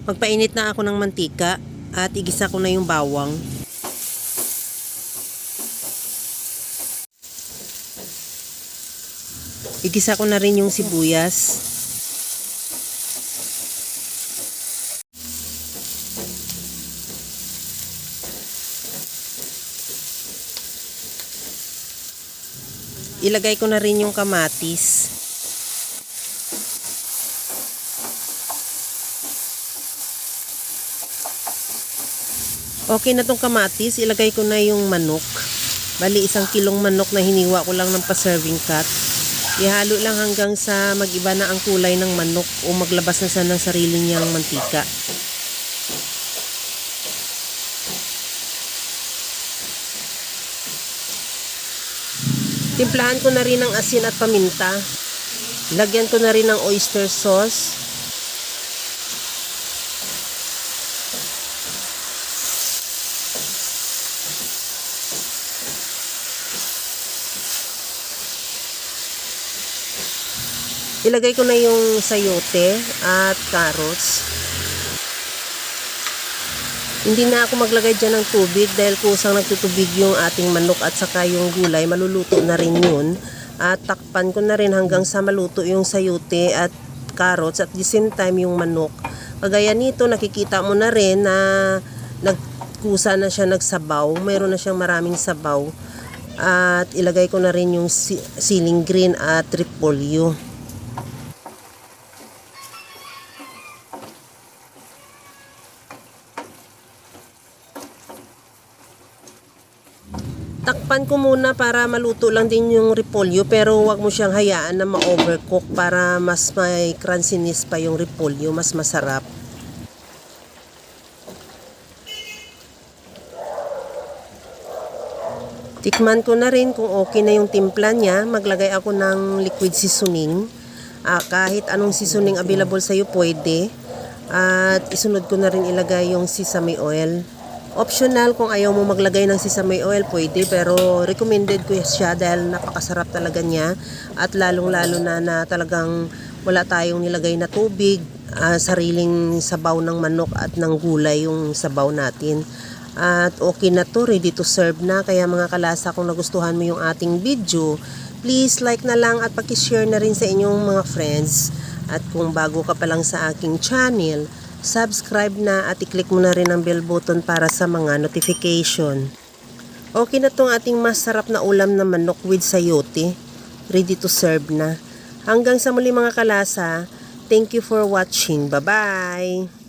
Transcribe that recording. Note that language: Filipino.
Magpainit na ako ng mantika at igisa ko na yung bawang. Igisa ko na rin yung sibuyas. Ilagay ko na rin yung kamatis. Okay na tong kamatis, ilagay ko na yung manok. Bali 1 kilong manok na hiniwa ko lang ng pa-serving cut. Ihalo lang hanggang sa mag-iba na ang kulay ng manok o maglabas na siya ng sarili niyang mantika. Timplahan ko na rin ng asin at paminta. Lagyan ko na rin ng oyster sauce. Ilagay ko na yung sayote at carrots. Hindi na ako maglagay dyan ng tubig dahil kusang nagtutubig yung ating manok at saka yung gulay. Maluluto na rin yun. At takpan ko na rin hanggang sa maluto yung sayote at carrots at the same time yung manok. Kagaya nito, nakikita mo na rin na nagkusa na siya nagsabaw. Mayroon na siyang maraming sabaw. At ilagay ko na rin yung siling green at repolyo. Takpan ko muna para maluto lang din yung repolyo, pero wag mo siyang hayaan na ma-overcook para mas may crunchiness pa yung repolyo, mas masarap. Tikman ko na rin kung okay na yung timpla niya. Maglagay ako ng liquid seasoning. Kahit anong seasoning available sa'yo pwede. At isunod ko na rin ilagay yung sesame oil. Optional kung ayaw mo maglagay ng sesame oil, pwede, pero recommended ko siya dahil napakasarap talaga niya at lalong-lalo na talagang wala tayong nilagay na tubig, sariling sabaw ng manok at ng gulay yung sabaw natin. At okay na to, ready to serve na. Kaya mga kalasa, kung nagustuhan mo yung ating video, please like na lang at paki-share na rin sa inyong mga friends. At kung bago ka pa lang sa aking channel, subscribe na at i-click mo na rin ang bell button para sa mga notification. Okay na tong ating masarap na ulam na manok with sayote. Ready to serve na. Hanggang sa muli mga kalasa. Thank you for watching. Bye-bye!